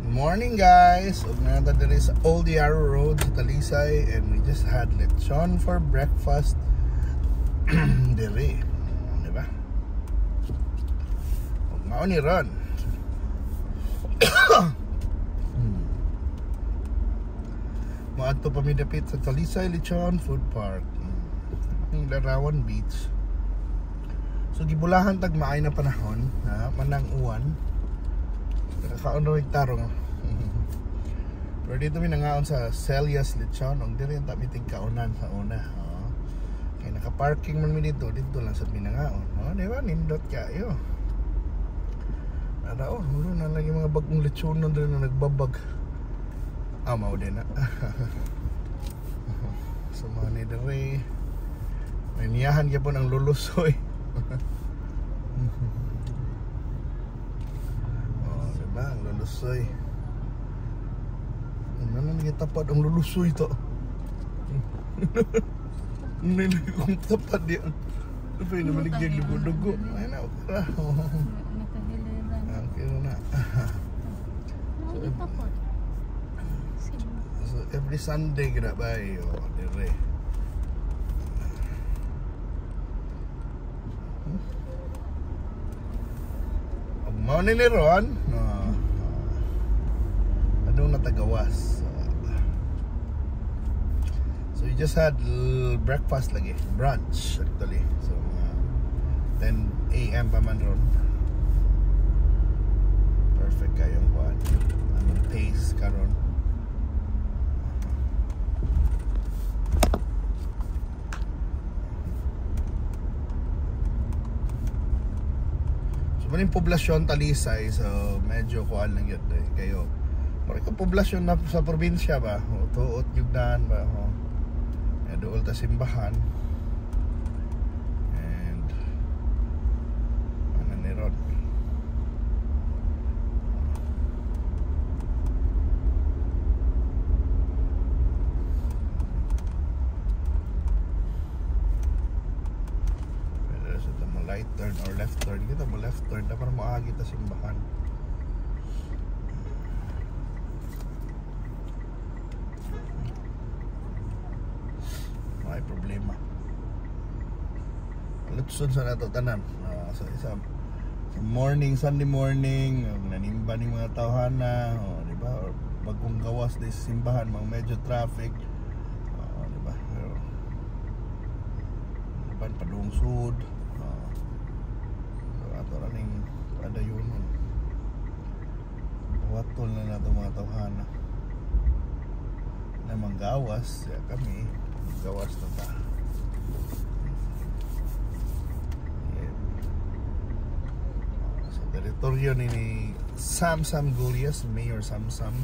Morning guys! Ug nata diri sa Old Yarrow Road sa Talisay, and we just had lechon for breakfast diri, di ba? Ug mao ni ron. Maadto pa mi dapit sa Talisay Lechon Food Park, ning Larawan Beach. So gibulahan tag maay na panahon, manang uwan. Nakakaon rin tarong. Pero dito mi nangaon sa Celia's Lechon. Ang diri ang tamiting kaunan sa una. Kaya naka-parking man mi dito lang sa minangaon. Di ba? Nindot kayo. Ada hulo na lagi mga bagong lechon na na nagbabag. Mao din na. So mga ni diri. May niyahan ka po ng lulusoy. Diba? Ang lulusoy. Ano na nagitapat ang lulusoy to? Hindi kong tapat diyan. Ano pa yun? Namaligyan dugo-dugo. Ay na, okra. Kira na. So every Sunday kena ba? Dire. Mao ni Ron. Anong natagawas. So we just had breakfast lagi, brunch actually. So 10 AM pa man ron. Perfect kayong kuan. Anong taste karon. Maning poblasyon Talisay, so medyo kuan lang yun kayo. Parang ka poblasyon na sa probinsya ba? Tuot yugdan ba? Dool ta simbahan. And ano ni Rod? Right turn or left turn. Kita mo left turn na para maagi ta simbahan. May problema. Lutson sa nato tanan. Sa isang morning, Sunday morning, nanimba ni mga tawhana, di ba? Or bagong gawas di simbahan, mga medyo traffic. Di ba? Pero padung sud. Raning ada yun watol na nato mga tawhana na manggawas ya kami gawas na ta. Sa teritoryo ni Samsam Gulyas, Mayor Samsam,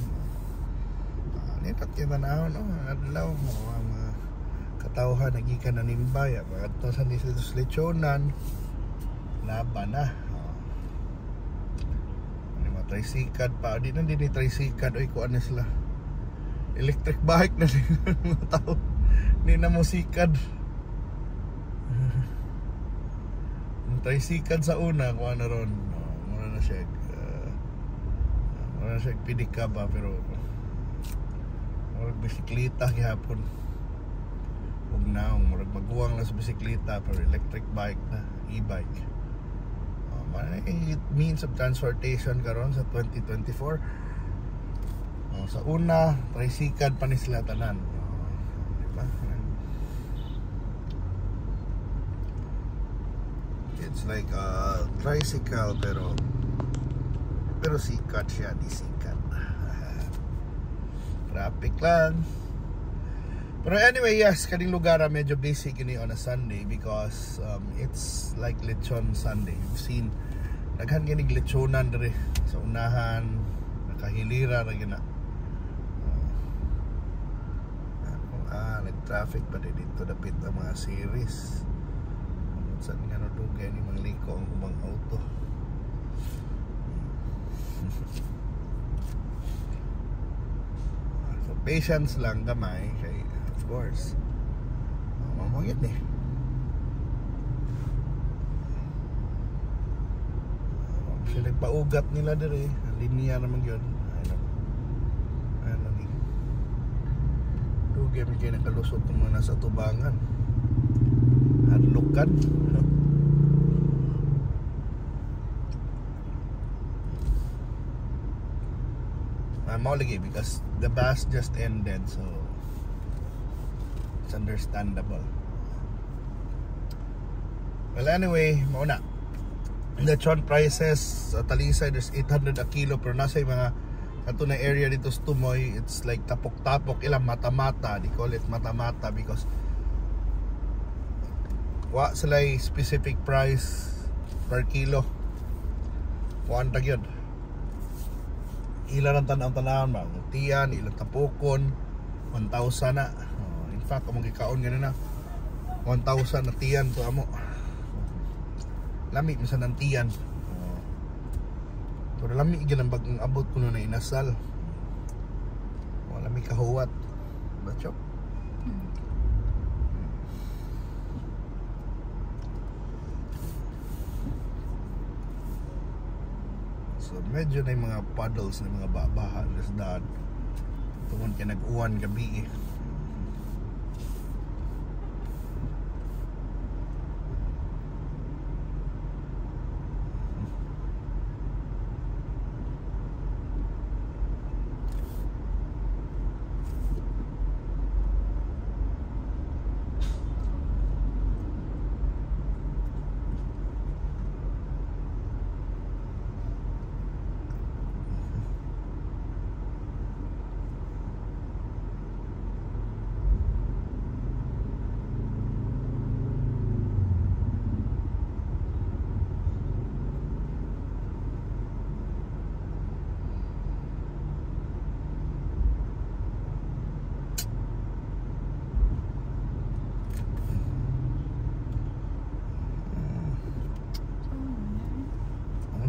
lipat kita na no adlaw mga katawhan nagikan na nimbay adto sa lechonan laban na. Tricycad pa, di na din ni tricycad. Oy, kuan na sila electric bike na din mga tao, hindi na mo sikad. Tricycad sa una kuan na ron, muna na siya pidika ba, pero murag bisikleta gihapon ug naong murag maguwang na sa bisikleta, pero electric bike na, e-bike. Means of transportation karon sa 2024. Sa una, tricycad pa ni sila tanan. Diba? It's like a tricycle pero sikat siya, di sikat. Traffic lang. Pero anyway, yes, kaning lugar medyo busy kini on a Sunday because it's like lechon Sunday. You've seen daghan kini lechonan diri sa unahan, nakahilira ra gina. Nag-traffic pa dito dapit ang mga series. Saan nga nadugay ni mga liko ang ubang auto. So patience lang gamay kay of course mamangit eh. Sila nagpaugat nila dire, linya naman yun. Dugay man kayo nakalusot ng mga nasa tubangan. Hadlukan. Mao lagi because the bus just ended, so it's understandable. Well, anyway, mauna. Lechon prices sa Talisay, there's 800 a kilo, pero nasa yung mga ato na area dito sa Tumoy, it's like tapok-tapok, ilang mata-mata. They call it mata-mata because wa sila specific price per kilo. Kuan tag yun. Ilan ang tanaw-tanaw, mga tiyan, ilang tapokon, 1,000 na. In fact, among gikaon ganun na, 1,000 na tiyan to amo. Lami minsan ng tiyan. Pero lami gyud ang bagang abot kuno na inasal. Wala mi kahuwat. Bachok. So medyo na yung mga puddles na mga baha sa daan. Tungod kay nag-uwan gabi eh.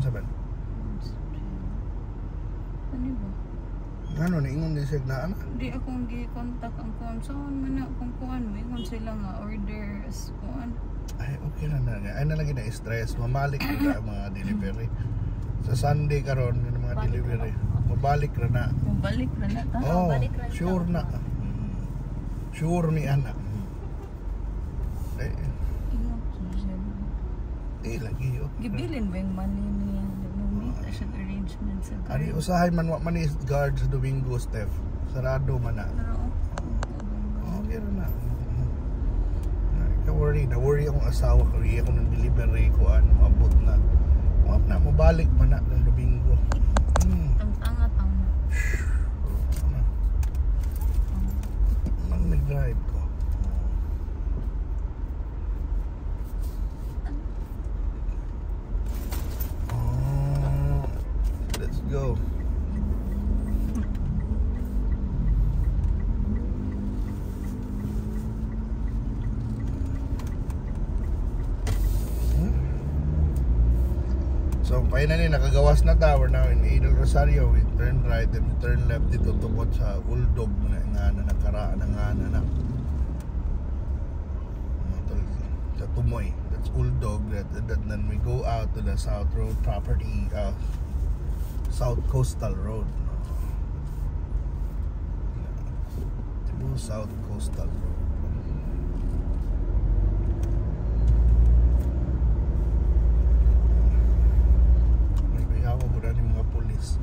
Saban. Ano ba? Ano na ingon di siya na ana? Di akong gi-contact ang kuan. Saan man na kung kuan mo ingon sila nga orders kuan. Ay okay na na. Ay na lagi na stress. Mamalik na ang mga delivery. Sa Sunday karon ng mga delivery. Mabalik ra na. Mabalik ra na ta. Oh, Balik ra sure na. Sure ni ana. Eh, ingon siya. lagi okay. Gibilin ba yung money niya? Nag-meet siya arrangements sa Ari usahay man wa man is guard sa Domingo, Steph. Sarado man na. Pero Okay ra na. Worry akong asawa ko, worry ako ng delivery ko abot na. Wag na mabalik man na ng Domingo. ang tanga-tanga. Man nag-drive ko. Let's go. So finally nakagawas na ta. We're now in Idol Rosario. We turn right and we turn left dito tungkol sa Uldog na nga na nakaraan na nga na sa Tumoy. That's Uldog. Then we go out to the South Road property, South Coastal Road. Cebu South Coastal Road. Ako mo rin yung mga pulis.